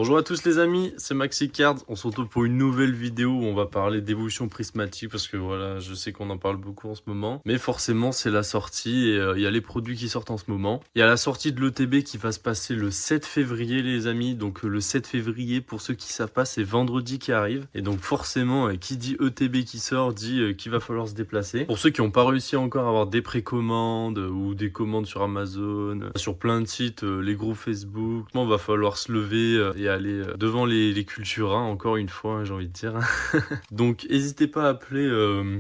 Bonjour à tous les amis, c'est MaxiCards. On se retrouve pour une nouvelle vidéo où on va parler d'évolution prismatique parce que voilà, je sais qu'on en parle beaucoup en ce moment. Mais forcément, c'est la sortie et il y a les produits qui sortent en ce moment. Il y a la sortie de l'ETB qui va se passer le 7 février les amis. Donc le 7 février, pour ceux qui savent pas, c'est vendredi qui arrive. Et donc forcément, qui dit ETB qui sort, dit qu'il va falloir se déplacer. Pour ceux qui n'ont pas réussi encore à avoir des précommandes ou des commandes sur Amazon, sur plein de sites, les groupes Facebook, il va falloir se lever et aller devant les Cultura, encore une fois, hein, j'ai envie de dire. Donc, n'hésitez pas à appeler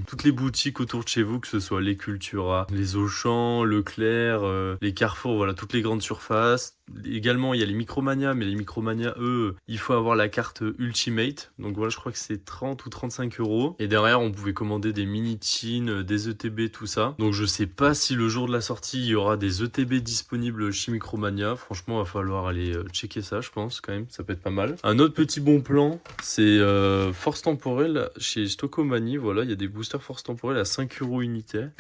toutes les boutiques autour de chez vous, que ce soit les Cultura, les Auchan, Leclerc, les Carrefour, voilà, toutes les grandes surfaces. Également, il y a les Micromania, mais les Micromania, eux, il faut avoir la carte Ultimate. Donc voilà, je crois que c'est 30 ou 35 euros. Et derrière, on pouvait commander des mini-tins, des ETB, tout ça. Donc je sais pas si le jour de la sortie, il y aura des ETB disponibles chez Micromania. Franchement, il va falloir aller checker ça, je pense, quand même. Ça peut être pas mal. Un autre petit bon plan, c'est Force Temporelle chez Stockomanie. Voilà, il y a des boosters Force Temporelle à 5 euros unitaire,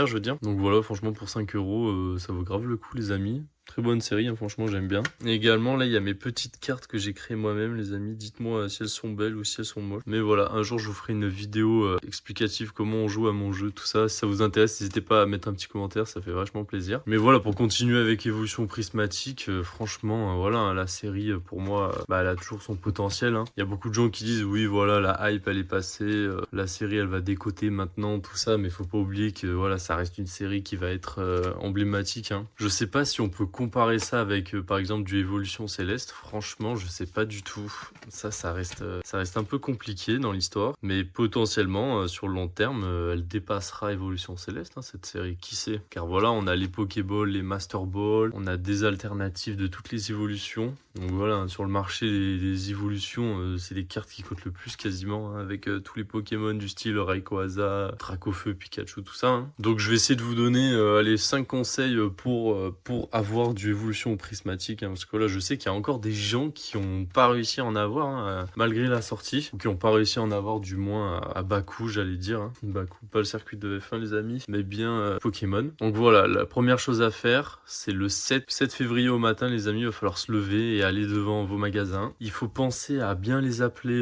je veux dire. Donc voilà, franchement, pour 5 euros, ça vaut grave le coup, les amis. Très bonne série, hein, franchement j'aime bien. Et également là il y a mes petites cartes que j'ai créées moi-même les amis. Dites-moi si elles sont belles ou si elles sont moches. Mais voilà, un jour je vous ferai une vidéo explicative comment on joue à mon jeu, tout ça. Si ça vous intéresse, n'hésitez pas à mettre un petit commentaire, ça fait vachement plaisir. Mais voilà, pour continuer avec Évolution Prismatique, franchement voilà, hein, la série pour moi, elle a toujours son potentiel. Hein. Il y a beaucoup de gens qui disent oui voilà, la hype elle est passée, la série elle va décoter maintenant, tout ça. Mais faut pas oublier que voilà, ça reste une série qui va être emblématique. Hein. Je sais pas si on peut comparer ça avec par exemple du Évolution Céleste, franchement je sais pas du tout. Ça reste un peu compliqué dans l'histoire, mais potentiellement sur le long terme elle dépassera Évolution Céleste, hein, cette série, qui sait. Car voilà, on a les Pokéballs, les Master Balls, on a des alternatives de toutes les évolutions. Donc voilà, hein, sur le marché les évolutions, c'est les cartes qui coûtent le plus quasiment, hein, avec tous les Pokémon du style Rayquaza, Dracofeu, Pikachu, tout ça. Hein. Donc je vais essayer de vous donner les 5 conseils pour avoir du Évolution Prismatique, hein, parce que là je sais qu'il y a encore des gens qui ont pas réussi à en avoir, hein, malgré la sortie, ou qui ont pas réussi à en avoir, du moins à bas coût, j'allais dire. Hein. Bas coût, pas le circuit de F1 les amis, mais bien Pokémon. Donc voilà, la première chose à faire, c'est le 7 février au matin les amis, il va falloir se lever et aller devant vos magasins. Il faut penser à bien les appeler,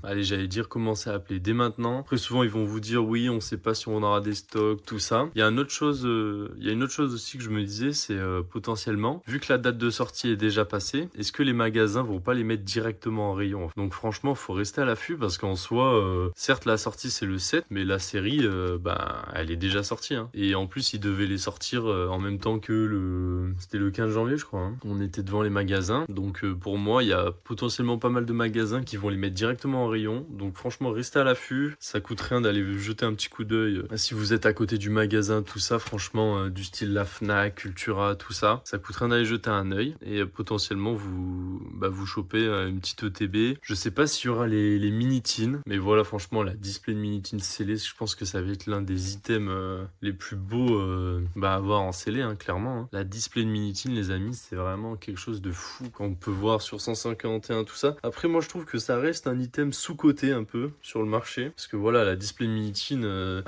allez j'allais dire commencer à appeler dès maintenant. Très souvent ils vont vous dire oui, on sait pas si on aura des stocks, tout ça. Il y a une autre chose aussi que je me disais, c'est potentiellement, vu que la date de sortie est déjà passée, est-ce que les magasins vont pas les mettre directement en rayon? Donc franchement, faut rester à l'affût parce qu'en soi, certes la sortie c'est le 7, mais la série, elle est déjà sortie. Hein. Et en plus, ils devaient les sortir en même temps que c'était le 15 janvier, je crois. Hein. On était devant les magasins, donc pour moi, il y a potentiellement pas mal de magasins qui vont les mettre directement en rayon. Donc franchement, restez à l'affût. Ça coûte rien d'aller jeter un petit coup d'œil. Si vous êtes à côté du magasin, tout ça, franchement, du style la Fnac, Cultura, tout ça coûte rien d'aller jeter un œil et potentiellement vous chopez une petite ETB. Je sais pas s'il y aura les mini-tins, mais voilà, franchement la display de mini-tins scellé, je pense que ça va être l'un des items les plus beaux à avoir en scellé, hein, clairement. Hein. La display de mini-tins les amis, c'est vraiment quelque chose de fou quand on peut voir sur 151 tout ça. Après moi je trouve que ça reste un item sous-coté un peu sur le marché, parce que voilà, la display de mini-tin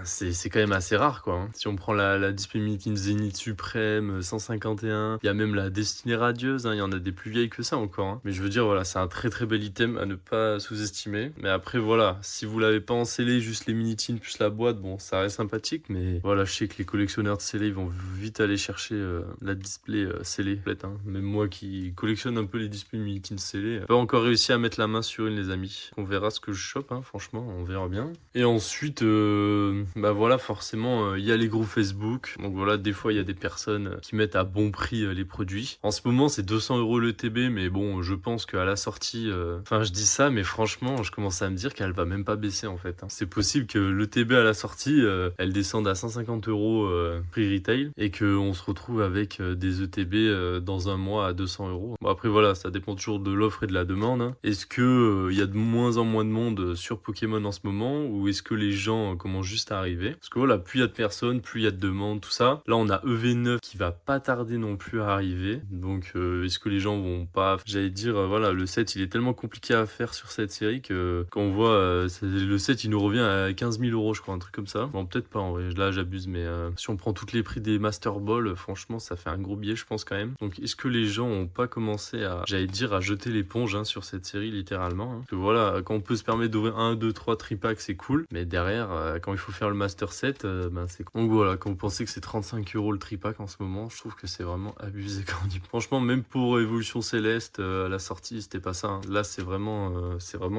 c'est quand même assez rare quoi. Hein. Si on prend la display mini-tin Zénith Suprême 151, il y a même la Destinée Radieuse, hein, il y en a des plus vieilles que ça encore. Hein. Mais je veux dire, voilà, c'est un très très bel item à ne pas sous-estimer. Mais après, voilà, si vous l'avez pas en scellé, juste les mini-tins plus la boîte, bon, ça reste sympathique. Mais voilà, je sais que les collectionneurs de scellés, ils vont vite aller chercher la display scellée. Hein. Même moi qui collectionne un peu les displays mini-tins scellés, pas encore réussi à mettre la main sur une, les amis. On verra ce que je chope, hein, franchement, on verra bien. Et ensuite, voilà, forcément, il y a les groupes Facebook. Donc voilà, des fois, il y a des personnes qui mettent à bon prix les produits. En ce moment, c'est 200 euros le TB, mais bon, je pense qu'à la sortie, je dis ça, mais franchement, je commence à me dire qu'elle va même pas baisser en fait. Hein. C'est possible que le TB à la sortie, elle descende à 150 euros prix retail et qu'on se retrouve avec des ETB dans un mois à 200 euros. Bon, après, voilà, ça dépend toujours de l'offre et de la demande. Hein. Est-ce que il y a de moins en moins de monde sur Pokémon en ce moment, ou est-ce que les gens commencent juste à arriver? Parce que voilà, plus il y a de personnes, plus il y a de demandes, tout ça. Là, on a EV9 qui va pas tarder non plus à arriver. Donc, est-ce que les gens vont pas... J'allais dire, voilà, le 7, il est tellement compliqué à faire sur cette série que quand on voit... le 7, il nous revient à 15 000 euros, je crois, un truc comme ça. Bon, peut-être pas, en vrai. Là, j'abuse, mais si on prend tous les prix des Master Ball, franchement, ça fait un gros billet, je pense, quand même. Donc, est-ce que les gens ont pas commencer à, j'allais dire, à jeter l'éponge hein, sur cette série littéralement. Hein. Parce que voilà, quand on peut se permettre d'ouvrir 1, 2, 3 tripacks, c'est cool. Mais derrière, quand il faut faire le Master Set, c'est cool. Donc voilà, quand vous pensez que c'est 35 € le tripack en ce moment, je trouve que c'est vraiment abusé quand on dit. Franchement, même pour Évolution Céleste, à la sortie, c'était pas ça. Hein. Là, c'est vraiment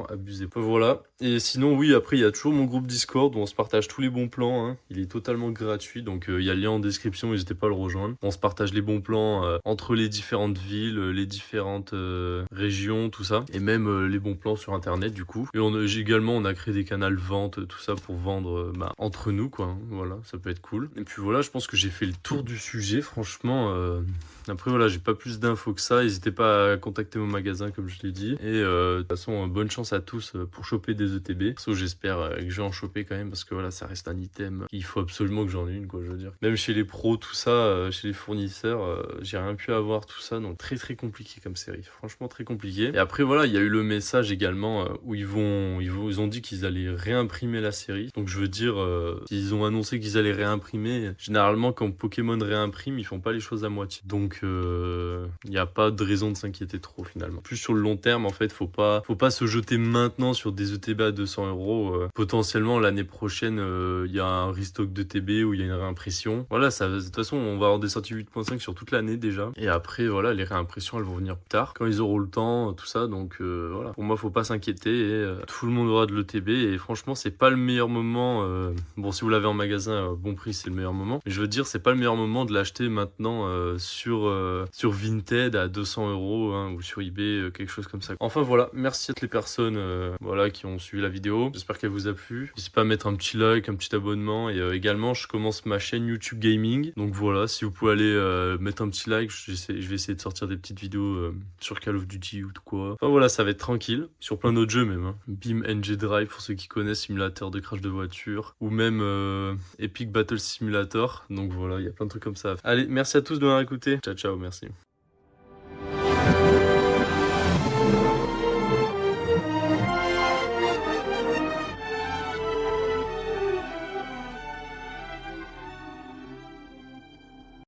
abusé. Voilà. Et sinon, oui, après, il y a toujours mon groupe Discord où on se partage tous les bons plans. Hein. Il est totalement gratuit, donc il y a le lien en description, n'hésitez pas à le rejoindre. On se partage les bons plans entre les différentes villes, les différentes régions, tout ça. Et même les bons plans sur Internet, du coup. Et également, on a créé des canaux vente, tout ça pour vendre entre nous, quoi. Hein. Voilà, ça peut être cool. Et puis voilà, je pense que j'ai fait le tour du sujet, franchement. Après, voilà, j'ai pas plus d'infos que ça. N'hésitez pas à contacter mon magasin, comme je l'ai dit. Et de toute façon, bonne chance à tous pour choper des ETB. Sauf j'espère que je vais en choper quand même, parce que voilà, ça reste un item. Il faut absolument que j'en ai une, quoi, je veux dire. Même chez les pros, tout ça, chez les fournisseurs, j'ai rien pu avoir tout ça. Donc très très compliqué comme série. Franchement, très compliqué. Et après, voilà, il y a eu le message également où ils ont dit qu'ils allaient réimprimer la série. Donc je veux dire, ils ont annoncé qu'ils allaient réimprimer. Généralement, quand Pokémon réimprime, ils font pas les choses à moitié. Donc il n'y a pas de raison de s'inquiéter trop finalement. Plus sur le long terme, en fait, faut pas se jeter maintenant sur des ETB à 200 €. Potentiellement l'année prochaine, il y a un restock d'ETB ou il y a une réimpression. Voilà, ça, de toute façon, on va avoir des sorties 8.5 sur toute l'année déjà. Et après, voilà, les réimpressions, elles vont venir plus tard quand ils auront le temps, tout ça. Donc voilà, pour moi, faut pas s'inquiéter et tout le monde aura de l'ETB. Et franchement, c'est pas le meilleur moment. Bon, si vous l'avez en magasin, bon prix, c'est le meilleur moment. Mais je veux dire, c'est pas le meilleur moment de l'acheter maintenant sur Vinted à 200 € hein, ou sur eBay, quelque chose comme ça. Enfin voilà, merci à toutes les personnes voilà, qui ont suivi la vidéo. J'espère qu'elle vous a plu. N'hésitez pas à mettre un petit like, un petit abonnement. Et également, je commence ma chaîne YouTube Gaming. Donc voilà, si vous pouvez aller mettre un petit like, je vais essayer de sortir des petites vidéos sur Call of Duty ou de quoi. Enfin voilà, ça va être tranquille. Sur plein d'autres jeux même. Hein. Beam NG Drive pour ceux qui connaissent, simulateur de crash de voiture. Ou même Epic Battle Simulator. Donc voilà, il y a plein de trucs comme ça. Allez, merci à tous de m'avoir écouté. Ciao, ciao, merci.